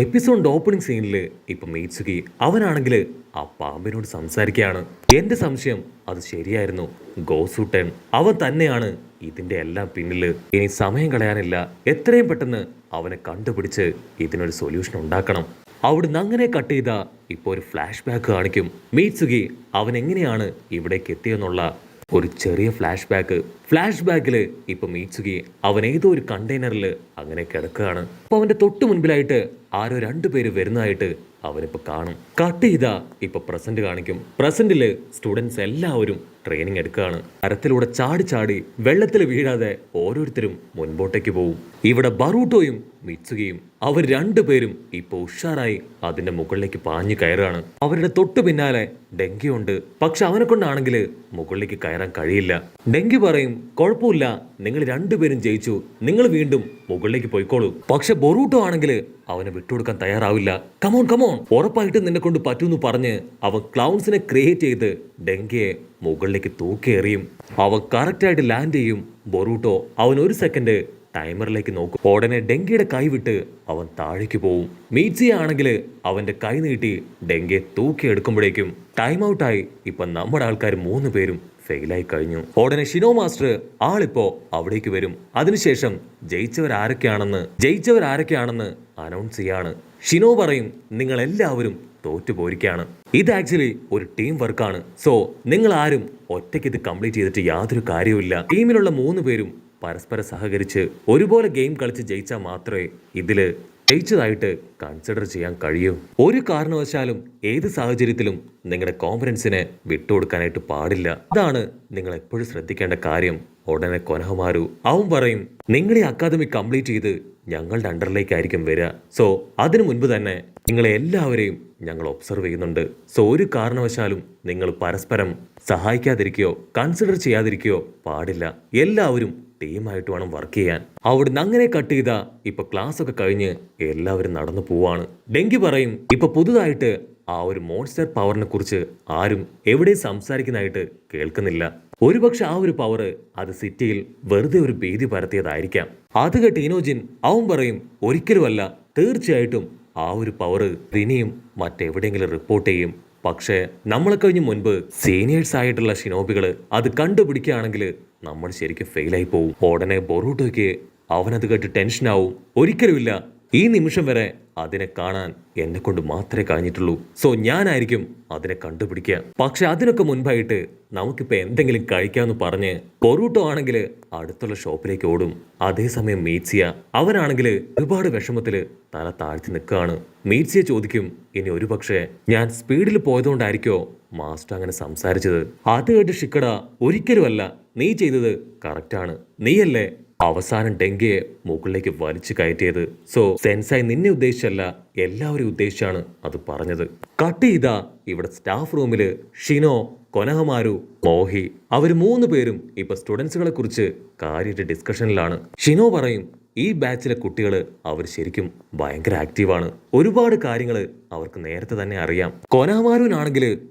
എപ്പിസോഡിന്റെ opening സീനിൽ ഇപ്പൊ മീറ്റ്സുകി അവനാണെങ്കിൽ ആ പാമ്പിനോട് സംസാരിക്കുകയാണ്. എന്റെ സംശയം അത് ശരിയായിരുന്നു. ഗോസൂട്ടൻ അവൻ തന്നെയാണ് ഇതിന്റെ എല്ലാം പിന്നില്. ഇനി സമയം കളയാനില്ല, എത്രയും പെട്ടെന്ന് അവനെ കണ്ടുപിടിച്ച് ഇതിനൊരു സൊല്യൂഷൻ ഉണ്ടാക്കണം. അവിടുന്ന് അങ്ങനെ കട്ട് ചെയ്ത ഇപ്പൊ ഒരു ഫ്ലാഷ് ബാക്ക് കാണിക്കും. മീറ്റ്സുകി അവൻ എങ്ങനെയാണ് ഇവിടേക്ക് എത്തിയെന്നുള്ള ഒരു ചെറിയ ഫ്ലാഷ് ബാക്കിൽ ഇപ്പൊ മീറ്റ്സുകി അവൻ ഏതോ ഒരു കണ്ടെയ്നറിൽ അങ്ങനെ കിടക്കുകയാണ്. അപ്പൊ അവന്റെ തൊട്ട് മുൻപിലായിട്ട് ആരോ രണ്ടുപേര് വരുന്നതായിട്ട് അവനിപ്പോ കാണും. കട്ട് ചെയ്താ ഇപ്പൊ പ്രസന്റ് കാണിക്കും. പ്രസന്റില് സ്റ്റുഡൻസ് എല്ലാവരും ട്രെയിനിങ് എടുക്കുകയാണ്. മരത്തിലൂടെ ചാടി ചാടി വെള്ളത്തിൽ വീഴാതെ ഓരോരുത്തരും മുൻപോട്ടേക്ക് പോകും. ഇവിടെ ബറൂട്ടോയും മിറ്റ്സുകിയും അവർ രണ്ടുപേരും ഇപ്പൊ ഉഷാറായി അതിന്റെ മുകളിലേക്ക് പാഞ്ഞു കയറുകയാണ്. അവരുടെ തൊട്ടു പിന്നാലെ ഡെങ്കിയുണ്ട്. പക്ഷെ അവനെ കൊണ്ടാണെങ്കിൽ മുകളിലേക്ക് കയറാൻ കഴിയില്ല. ഡെങ്കി പറയും, കുഴപ്പമില്ല, നിങ്ങൾ രണ്ടുപേരും ജയിച്ചു, നിങ്ങൾ വീണ്ടും മുകളിലേക്ക് പോയിക്കോളൂ. പക്ഷെ ബൊറൂട്ടോ ആണെങ്കിൽ അവനെ വിട്ടുകൊടുക്കാൻ തയ്യാറാവില്ല. കമോൺ കമോൺ, ഉറപ്പായിട്ട് നിന്നെ കൊണ്ട് പറ്റൂന്ന് പറഞ്ഞ് അവൻ ക്ലൗൺസിനെ ക്രിയേറ്റ് ചെയ്ത് ഡെങ്കിയെ മുകളിലേക്ക് തൂക്കിയെറിയും. അവൻ കറക്റ്റായിട്ട് ലാൻഡ് ചെയ്യും. ബൊറൂട്ടോ അവൻ ഒരു സെക്കൻഡ് ടൈമറിലേക്ക് നോക്കും. ഉടനെ ഡെങ്കിയുടെ കൈ വിട്ട് അവൻ താഴേക്ക് പോവും. മീറ്റ്സിയ ആണെങ്കിൽ അവന്റെ കൈ നീട്ടി ഡെങ്കിയെ തൂക്കി എടുക്കുമ്പോഴേക്കും ടൈം ഔട്ടായി. ഇപ്പൊ നമ്മുടെ ആൾക്കാർ 3 പേരും ഫെയിലായി കഴിഞ്ഞു. ഉടനെ ഷിനോ മാസ്റ്റർ ആളിപ്പോ അവിടേക്ക് വരും. അതിനുശേഷം ജയിച്ചവരാരൊക്കെയാണെന്ന് അനൗൺസ് ചെയ്യാണ്. ഷിനോ പറയും, നിങ്ങൾ എല്ലാവരും തോറ്റുപോയിരിക്കുകയാണ്. ഇത് ആക്ച്വലി ഒരു ടീം വർക്കാണ്. സോ നിങ്ങൾ ആരും ഒറ്റയ്ക്ക് ഇത് കംപ്ലീറ്റ് ചെയ്തിട്ട് യാതൊരു കാര്യവുമില്ല. ടീമിലുള്ള 3 പേരും പരസ്പരം സഹകരിച്ച് ഒരുപോലെ ഗെയിം കളിച്ച് ജയിച്ചാൽ മാത്രമേ ഇതില് ജയിച്ചതായിട്ട് കൺസിഡർ ചെയ്യാൻ കഴിയൂ. ഒരു കാരണവശാലും ഏത് സാഹചര്യത്തിലും നിങ്ങളുടെ കോൺഫിഡൻസിനെ വിട്ടുകൊടുക്കാനായിട്ട് പാടില്ല. അതാണ് നിങ്ങൾ എപ്പോഴും ശ്രദ്ധിക്കേണ്ട കാര്യം. ഉടനെ കൊനഹമാരു അവൻ പറയും, നിങ്ങളുടെ അക്കാദമി കംപ്ലീറ്റ് ചെയ്ത് ഞങ്ങളുടെ അണ്ടറിലേക്കായിരിക്കും വരിക. സോ അതിനു മുൻപ് തന്നെ നിങ്ങളെ എല്ലാവരെയും ഞങ്ങൾ ഒബ്സർവ് ചെയ്യുന്നുണ്ട്. സോ ഒരു കാരണവശാലും നിങ്ങൾ പരസ്പരം സഹായിക്കാതിരിക്കുകയോ കൺസിഡർ ചെയ്യാതിരിക്കുകയോ പാടില്ല. എല്ലാവരും ടീമായിട്ട് വേണം വർക്ക് ചെയ്യാൻ. അവിടുന്ന് അങ്ങനെ കട്ട് ചെയ്ത ഇപ്പൊ ക്ലാസ് ഒക്കെ കഴിഞ്ഞ് എല്ലാവരും നടന്നു പോവാണ്. ഡെങ്കി പറയും, ഇപ്പൊ പുതുതായിട്ട് ആ ഒരു മോൺസ്റ്റർ പവറിനെ കുറിച്ച് ആരും എവിടെയും സംസാരിക്കുന്നതായിട്ട് കേൾക്കുന്നില്ല. ഒരുപക്ഷെ ആ ഒരു പവർ അത് സിറ്റിയിൽ വെറുതെ ഒരു ഭീതി പരത്തിയതായിരിക്കാം. അത് കേട്ട് ഇനോജിൻ അവൻ പറയും, ഒരിക്കലുമല്ല, തീർച്ചയായിട്ടും ആ ഒരു പവർ ഇനിയും മറ്റെവിടെയെങ്കിലും റിപ്പോർട്ട് ചെയ്യും. പക്ഷേ നമ്മളെ കഴിഞ്ഞ് മുൻപ് സീനിയേഴ്സ് ആയിട്ടുള്ള ഷിനോബികള് അത് കണ്ടുപിടിക്കുകയാണെങ്കിൽ നമ്മൾ ശരിക്കും ഫെയിലായി പോവും. ഉടനെ ബൊറൂട്ടോയ്ക്ക് അവനത് കേട്ട് ടെൻഷനാവും. ഒരിക്കലുമില്ല, ഈ നിമിഷം വരെ അതിനെ കാണാൻ എന്നെ കൊണ്ട് മാത്രമേ കഴിഞ്ഞിട്ടുള്ളൂ. സോ ഞാനായിരിക്കും അതിനെ കണ്ടുപിടിക്കുക. പക്ഷെ അതിനൊക്കെ മുൻപായിട്ട് നമുക്കിപ്പോൾ എന്തെങ്കിലും കഴിക്കാമെന്ന് പറഞ്ഞ് ബൊറൂട്ടോ ആണെങ്കിൽ അടുത്തുള്ള ഷോപ്പിലേക്ക് ഓടും. അതേസമയം മീറ്റ്സിയ അവനാണെങ്കിൽ ഒരുപാട് വിഷമത്തിൽ തല താഴ്ത്തി നിൽക്കുകയാണ്. മീറ്റ്സിയ ചോദിക്കും, ഇനി ഒരു പക്ഷേ ഞാൻ സ്പീഡിൽ പോയതുകൊണ്ടായിരിക്കോ മാസ്റ്റർ അങ്ങനെ സംസാരിച്ചത്? അത് കേട്ട് ഷിക്കഡ, ഒരിക്കലുമല്ല, നീ ചെയ്തത് കറക്റ്റാണ്. നീയല്ലേ അവസാനം ഡെങ്കിയെ മുകളിലേക്ക് വലിച്ചു കയറ്റിയത്. സോ സെൻസായി നിന്നെ ഉദ്ദേശിച്ചല്ല, എല്ലാവരും ഉദ്ദേശിച്ചാണ് അത് പറഞ്ഞത്. കട്ട് ചെയ്താ ഇവിടെ സ്റ്റാഫ് റൂമില് ഷിനോ, കൊനഹമാരു, മോഹി അവര് 3 പേരും ഇപ്പൊ സ്റ്റുഡൻസുകളെ കുറിച്ച് കാര്യമായിട്ട് ഡിസ്കഷനിലാണ്. ഷിനോ പറയും, ഈ ബാച്ചിലെ കുട്ടികൾ അവർ ശരിക്കും ഭയങ്കര ആക്റ്റീവാണ്. ഒരുപാട് കാര്യങ്ങൾ അവർക്ക് നേരത്തെ തന്നെ അറിയാം. കൊനഹമാരുവിനാണെങ്കിൽ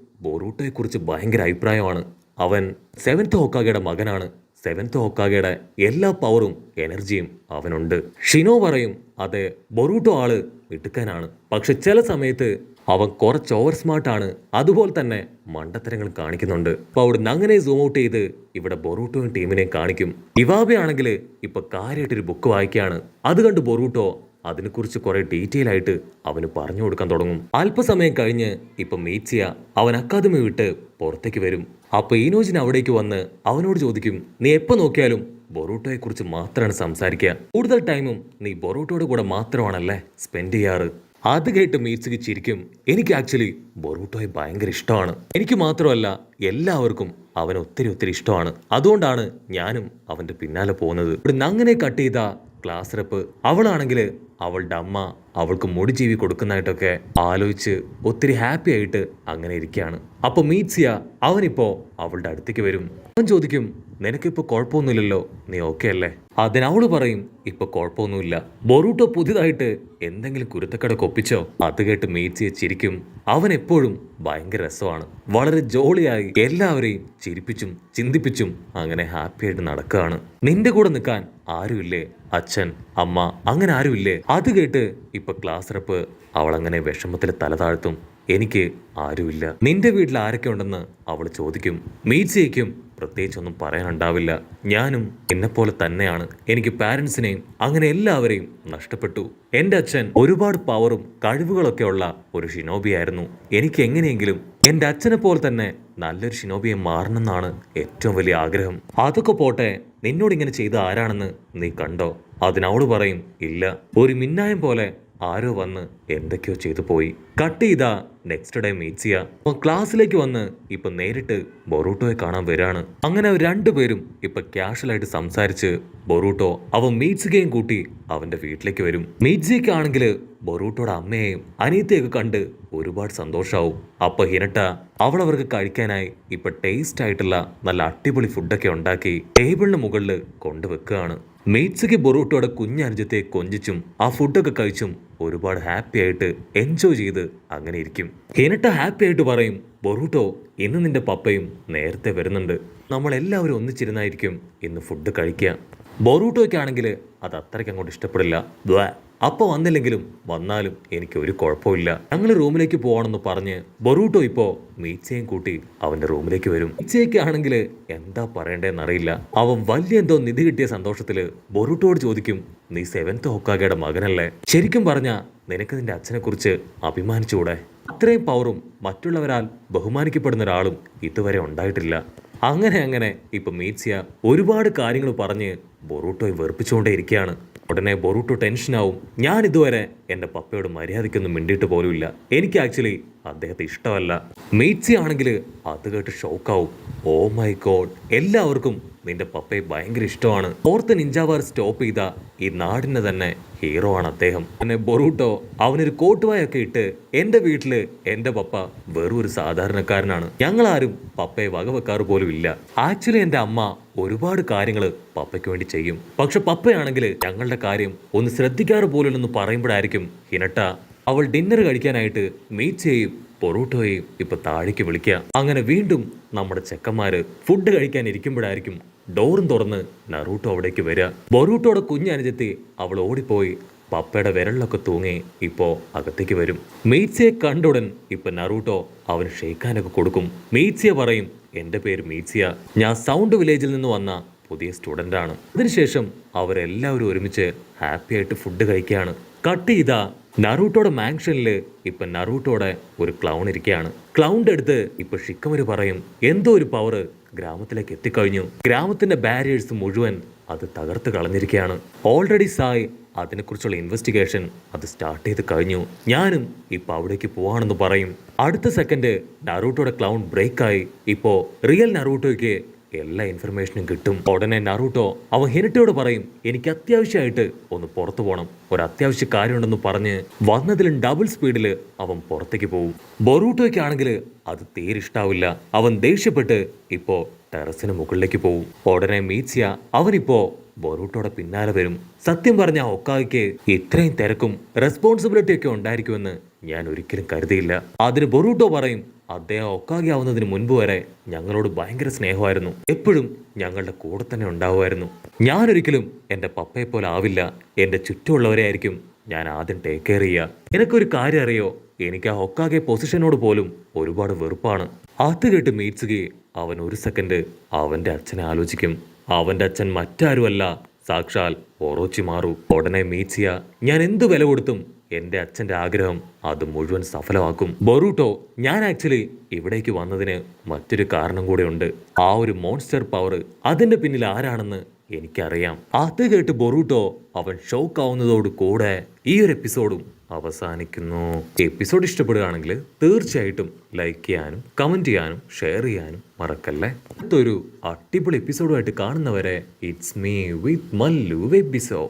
ബൊറൂട്ടോയെ കുറിച്ച് ഭയങ്കര അഭിപ്രായമാണ്. അവൻ 7th ഹോക്കാഗയുടെ മകനാണ്. 7th ഹോക്കാഗയുടെ എല്ലാ പവറും എനർജിയും അവനുണ്ട്. ഷിനോ പറയും, അതെ, ബൊറൂട്ടോ ആള് മിടുക്കനാണ്. പക്ഷെ ചില സമയത്ത് അവൻ കുറച്ച് ഓവർ സ്മാർട്ടാണ്. അതുപോലെ തന്നെ മണ്ടത്തരങ്ങൾ കാണിക്കുന്നുണ്ട്. അപ്പൊ അവിടുന്ന് അങ്ങനെ സൂം ഔട്ട് ചെയ്ത് ഇവിടെ ബൊറൂട്ടോയും ടീമിനെയും കാണിക്കും. ഇവാബയാണെങ്കിൽ ഇപ്പൊ കാര്യമായിട്ടൊരു ബുക്ക് വായിക്കുകയാണ്. അത് കണ്ട് ബൊറൂട്ടോ അതിനെക്കുറിച്ച് കുറെ ഡീറ്റെയിൽ ആയിട്ട് അവന് പറഞ്ഞു കൊടുക്കാൻ തുടങ്ങും. അല്പസമയം കഴിഞ്ഞ് ഇപ്പൊ മീറ്റ്സിയ അവൻ അക്കാദമി വിട്ട് പുറത്തേക്ക് വരും. അപ്പൊ ഇനോജിൻ അവിടേക്ക് വന്ന് അവനോട് ചോദിക്കും, നീ എപ്പോ നോക്കിയാലും ബൊറൂട്ടോയെ കുറിച്ച് മാത്രമാണ് സംസാരിക്കുക. കൂടുതൽ ടൈമും നീ ബൊറൂട്ടോയുടെ കൂടെ മാത്രമാണല്ലേ സ്പെൻഡ് ചെയ്യാറ്? അത് കേട്ട് മീറ്റ്സിക്ക് ചിരിക്കും. എനിക്ക് ആക്ച്വലി ബൊറൂട്ടോയെ ഭയങ്കര ഇഷ്ടമാണ്. എനിക്ക് മാത്രമല്ല, എല്ലാവർക്കും അവനെ ഒത്തിരി ഇഷ്ടമാണ്. അതുകൊണ്ടാണ് ഞാനും അവന്റെ പിന്നാലെ പോകുന്നത്. ഇവിടുന്ന് അങ്ങനെ കട്ട് ചെയ്ത ക്ലാസ് റെപ്പ് അവളാണെങ്കിൽ അവളുടെ അമ്മ അവൾക്ക് മുടി ജീവി കൊടുക്കുന്നതായിട്ടൊക്കെ ആലോചിച്ച് ഒത്തിരി ഹാപ്പി ആയിട്ട് അങ്ങനെ ഇരിക്കുകയാണ്. അപ്പൊ മീറ്റ്സിയ അവനിപ്പോ അവളുടെ അടുത്തേക്ക് വരും. അവൻ ചോദിക്കും, നിനക്കിപ്പോ കുഴപ്പമൊന്നുമില്ലല്ലോ, നീ ഓക്കെ അല്ലേ? അതിനവള് പറയും ഇപ്പൊ കുഴപ്പമൊന്നുമില്ല. ബൊറൂട്ടോ പുതിയതായിട്ട് എന്തെങ്കിലും കുരുത്തക്കട ഒപ്പിച്ചോ? അത് കേട്ട് മീറ്റ്സിയെ ചിരിക്കും. അവൻ എപ്പോഴും ഭയങ്കര രസമാണ്, വളരെ ജോളിയായി എല്ലാവരെയും ചിരിപ്പിച്ചും ചിന്തിപ്പിച്ചും അങ്ങനെ ഹാപ്പി ആയിട്ട് നടക്കുകയാണ്. നിന്റെ കൂടെ നിൽക്കാൻ ആരുമില്ലേ? അച്ഛൻ, അമ്മ, അങ്ങനെ ആരുമില്ലേ? അത് കേട്ട് ഇപ്പൊ ക്ലാസ് റെപ്പ് അവളങ്ങനെ വിഷമത്തിൽ തല താഴ്ത്തും. എനിക്ക് ആരുമില്ല. നിന്റെ വീട്ടിൽ ആരൊക്കെ ഉണ്ടെന്ന് അവൾ ചോദിക്കും. മീറ്റ്സിയേക്കും പ്രത്യേകിച്ചൊന്നും പറയാനുണ്ടാവില്ല. ഞാനും എന്നെപ്പോലെ തന്നെയാണ്. എനിക്ക് പാരൻസിനെയും അങ്ങനെ എല്ലാവരെയും നഷ്ടപ്പെട്ടു. എൻ്റെ അച്ഛൻ ഒരുപാട് പവറും കഴിവുകളൊക്കെ ഉള്ള ഒരു ഷിനോബിയായിരുന്നു. എനിക്ക് എങ്ങനെയെങ്കിലും എൻ്റെ അച്ഛനെ പോലെ തന്നെ നല്ലൊരു ഷിനോബിയെ മാറണമെന്നാണ് ഏറ്റവും വലിയ ആഗ്രഹം. അതൊക്കെ പോട്ടെ, നിന്നോട് ഇങ്ങനെ ചെയ്ത ആരാണെന്ന് നീ കണ്ടോ? അതിനവള് പറയും ഇല്ല. ഒരു മിന്നായം പോലെ ആരോ വന്ന് എന്തൊക്കെയോ ചെയ്തു പോയി. കട്ട് ചെയ്താ നെക്സ്റ്റ് ഡേ മീറ്റ്സിയ ക്ലാസ്സിലേക്ക് വന്ന് ഇപ്പൊ നേരിട്ട് ബൊറൂട്ടോയെ കാണാൻ വരാണ്. അങ്ങനെ അവർ രണ്ടുപേരും ഇപ്പൊ ക്യാഷ്വലായിട്ട് സംസാരിച്ച് ബൊറൂട്ടോ അവൻ മീറ്റ്സികയും കൂട്ടി അവന്റെ വീട്ടിലേക്ക് വരും. മീറ്റ്സിക്കാണെങ്കിൽ ബൊറൂട്ടോയുടെ അമ്മയെയും അനിയത്തെയൊക്കെ കണ്ട് ഒരുപാട് സന്തോഷാവും. അപ്പൊ ഹിനട്ട അവൾക്ക് കഴിക്കാനായി ഇപ്പൊ ടേസ്റ്റ് ആയിട്ടുള്ള നല്ല അടിപൊളി ഫുഡൊക്കെ ഉണ്ടാക്കി ടേബിളിന് മുകളിൽ കൊണ്ടുവെക്കുകയാണ്. മീറ്റ്സിക്ക് ബൊറൂട്ടോയുടെ കുഞ്ഞനുജത്തെ കൊഞ്ചിച്ചും ആ ഫുഡൊക്കെ കഴിച്ചും ഒരുപാട് ഹാപ്പി ആയിട്ട് എൻജോയ് ചെയ്ത് അങ്ങനെ ഇരിക്കും. ഹിനട്ട ഹാപ്പി ആയിട്ട് പറയും, ബൊറൂട്ടോ ഇന്ന് നിന്റെ പപ്പയും നേരത്തെ വരുന്നുണ്ട്, നമ്മളെല്ലാവരും ഒന്നിച്ചിരുന്നായിരിക്കും ഇന്ന് ഫുഡ് കഴിക്കുക. ബൊറൂട്ടോയ്ക്കാണെങ്കിൽ അത് അത്രയ്ക്ക് അങ്ങോട്ട് ഇഷ്ടപ്പെടില്ല. അപ്പൊ വന്നില്ലെങ്കിലും വന്നാലും എനിക്ക് ഒരു കുഴപ്പമില്ല, ഞങ്ങൾ റൂമിലേക്ക് പോവാണെന്ന് പറഞ്ഞ് ബൊറൂട്ടോ ഇപ്പോ മീറ്റ്സിയെയും കൂട്ടി അവന്റെ റൂമിലേക്ക് വരും. മീറ്റ്സിയൊക്കെ ആണെങ്കിൽ എന്താ പറയണ്ടേന്നറിയില്ല. അവൻ വലിയ എന്തോ നിധി കിട്ടിയ സന്തോഷത്തില് ബൊറൂട്ടോട് ചോദിക്കും, നീ 7th ഹൊക്കാഗയുടെ മകനല്ലേ? ശരിക്കും പറഞ്ഞ നിനക്ക് നിന്റെ അച്ഛനെ കുറിച്ച് അഭിമാനിച്ചുകൂടെ? അത്രയും പവറും മറ്റുള്ളവരാൽ ബഹുമാനിക്കപ്പെടുന്ന ഒരാളും ഇതുവരെ ഉണ്ടായിട്ടില്ല. അങ്ങനെ ഇപ്പൊ മീറ്റ്സിയ ഒരുപാട് കാര്യങ്ങൾ പറഞ്ഞ് ബൊറൂട്ടോയെ വെറുപ്പിച്ചുകൊണ്ടേ ഇരിക്കുകയാണ്. ഉടനെ ബൊറൂട്ടോ ടെൻഷനാവും. ഞാൻ ഇതുവരെ എൻ്റെ പപ്പയോട് മര്യാദയ്ക്കൊന്നും മിണ്ടിയിട്ട് പോലുമില്ല, എനിക്ക് ആക്ച്വലി അദ്ദേഹത്തെ ഇഷ്ടമല്ല. മീറ്റ്സി ആണെങ്കിൽ അത് കേട്ട് ഷോക്കാവും. ഓ മൈ ഗോഡ്, എല്ലാവർക്കും നിന്റെ പപ്പയെ ഭയങ്കര ഇഷ്ടമാണ്. 4th നിഞ്ച വാർ സ്റ്റോപ്പ് ചെയ്ത ഈ നാടിന്റെ തന്നെ ഹീറോ ആണ് അദ്ദേഹം. പിന്നെ ബൊറൂട്ടോ അവനൊരു കോട്ടുവായൊക്കെ ഇട്ട് എൻ്റെ വീട്ടില് എൻ്റെ പപ്പ വെറും ഒരു സാധാരണക്കാരനാണ്, ഞങ്ങളാരും പപ്പയെ വകവെക്കാറ് പോലും ഇല്ല. ആക്ച്വലി എൻ്റെ അമ്മ ഒരുപാട് കാര്യങ്ങൾ പപ്പയ്ക്ക് വേണ്ടി ചെയ്യും, പക്ഷെ പപ്പയാണെങ്കിൽ ഞങ്ങളുടെ കാര്യം ഒന്ന് ശ്രദ്ധിക്കാറ് പോലുമില്ലെന്ന് പറയുമ്പോഴായിരിക്കും ഹിനട്ട അവൾ ഡിന്നർ കഴിക്കാനായിട്ട് മീറ്റ്സിയെയും ബൊറൂട്ടോയെയും ഇപ്പൊ താഴേക്ക് വിളിക്കുക. അങ്ങനെ വീണ്ടും നമ്മുടെ ചെക്കന്മാര് ഫുഡ് കഴിക്കാൻ ഇരിക്കുമ്പോഴായിരിക്കും ഡോറും തുറന്ന് നറൂട്ടോ അവിടേക്ക് വരിക. ബൊറൂട്ടോയുടെ കുഞ്ഞനുജത്തി അവൾ ഓടിപ്പോയി പപ്പയുടെ വിരലിലൊക്കെ തൂങ്ങി ഇപ്പോ അകത്തേക്ക് വരും. മീറ്റ്സിയെ കണ്ടുടൻ ഇപ്പൊ നറൂട്ടോ അവന് ഷെയ്ക്കാനൊക്കെ കൊടുക്കും. മീറ്റ്സിയ പറയും, എൻ്റെ പേര് മീറ്റ്സിയ, ഞാൻ സൗണ്ട് വില്ലേജിൽ നിന്ന് വന്ന പുതിയ സ്റ്റുഡൻ്റ് ആണ്. അതിനുശേഷം അവരെല്ലാവരും ഒരുമിച്ച് ഹാപ്പി ആയിട്ട് ഫുഡ് കഴിക്കുകയാണ്. കട്ട് ചെയ്താ നറൂട്ടോയുടെ മാൻഷനില് ഇപ്പൊ നറൂട്ടോയുടെ ഒരു ക്ലൗൺ ഇരിക്കുകയാണ്. ക്ലൗണിന്റെ അടുത്ത് ഇപ്പൊ ഷിക്കമര് പറയും, എന്തോ ഒരു പവർ ഗ്രാമത്തിലേക്ക് എത്തിക്കഴിഞ്ഞു, ഗ്രാമത്തിന്റെ ബാരിയേഴ്സ് മുഴുവൻ അത് തകർത്ത് കളഞ്ഞിരിക്കുകയാണ്. ഓൾറെഡി സായ് അതിനെക്കുറിച്ചുള്ള ഇൻവെസ്റ്റിഗേഷൻ അത് സ്റ്റാർട്ട് ചെയ്ത് കഴിഞ്ഞു, ഞാനും ഇപ്പൊ അവിടേക്ക് പോവാണെന്ന് പറയും. അടുത്ത സെക്കൻഡ് നറൂട്ടോയുടെ ക്ലൗൺ ബ്രേക്കായി ഇപ്പോ റിയൽ നറൂട്ടോയ്ക്ക് എല്ലാ ഇൻഫർമേഷനും കിട്ടും. ഉടനെ നറൂട്ടോ അവൻ ഹിനട്ടയോട് പറയും, എനിക്ക് അത്യാവശ്യമായിട്ട് ഒന്ന് പുറത്തു പോകണം, ഒരു അത്യാവശ്യ കാര്യമുണ്ടെന്ന് പറഞ്ഞ് വന്നതിലും ഡബിൾ സ്പീഡിൽ അവൻ പുറത്തേക്ക് പോകും. ബൊറൂട്ടോയ്ക്കാണെങ്കിൽ അത് തീരെ ഇഷ്ടാവില്ല. അവൻ ദേഷ്യപ്പെട്ട് ഇപ്പോ ടെറസിന് മുകളിലേക്ക് പോകും. ഉടനെ മീറ്റ്സിയ അവനിപ്പോ ബൊറൂട്ടോയുടെ പിന്നാലെ വരും. സത്യം പറഞ്ഞ ഒക്കായ്ക്ക് ഇത്രയും തിരക്കും റെസ്പോൺസിബിലിറ്റി ഒക്കെ ഉണ്ടായിരിക്കുമെന്ന് ഞാൻ ഒരിക്കലും കരുതിയില്ല. അതിന് ബൊറൂട്ടോ പറയും, അദ്ദേഹം ഒക്കാഗെ ആവുന്നതിന് മുൻപ് വരെ ഞങ്ങളോട് ഭയങ്കര സ്നേഹമായിരുന്നു, എപ്പോഴും ഞങ്ങളുടെ കൂടെ തന്നെ ഉണ്ടാവുമായിരുന്നു. ഞാനൊരിക്കലും എൻ്റെ പപ്പയെ പോലെ ആവില്ല, എൻ്റെ ചുറ്റുമുള്ളവരെ ആയിരിക്കും ഞാൻ ആദ്യം ടേക്ക് കെയർ ചെയ്യുക. എനിക്കൊരു കാര്യം അറിയോ, എനിക്ക് ആ ഒക്കാഗെ പൊസിഷനോട് പോലും ഒരുപാട് വെറുപ്പാണ്. അത് കേട്ട് മീറ്റ്സുകി അവൻ ഒരു സെക്കൻഡ് അവൻ്റെ അച്ഛനെ ആലോചിക്കും. അവൻ്റെ അച്ഛൻ മറ്റാരുമല്ല, സാക്ഷാൽ ഓറോച്ചിമാറു. ഉടനെ മീറ്റ്സിയ, ഞാൻ എന്തു വില കൊടുത്തും എൻ്റെ അച്ഛൻ്റെ ആഗ്രഹം അത് മുഴുവൻ സഫലമാക്കും. ബൊറൂട്ടോ, ഞാൻ ആക്ച്വലി ഇവിടേക്ക് വന്നതിന് മറ്റൊരു കാരണം കൂടെ ഉണ്ട്. ആ ഒരു മോൺസ്റ്റർ പവർ അതിൻ്റെ പിന്നിൽ ആരാണെന്ന് എനിക്കറിയാം. അത് കേട്ട് ബൊറൂട്ടോ അവൻ ഷോക്ക് ആവുന്നതോട് കൂടെ ഈ ഒരു എപ്പിസോഡും അവസാനിക്കുന്നു. എപ്പിസോഡ് ഇഷ്ടപ്പെടുകയാണെങ്കിൽ തീർച്ചയായിട്ടും ലൈക്ക് ചെയ്യാനും കമൻറ്റ് ചെയ്യാനും ഷെയർ ചെയ്യാനും മറക്കല്ലേ. അടുത്തൊരു അടിപൊളി എപ്പിസോഡുമായിട്ട് കാണുന്നവരെ ഇറ്റ്സ് മീ വിത്ത് മല്ലു വെബിസോ.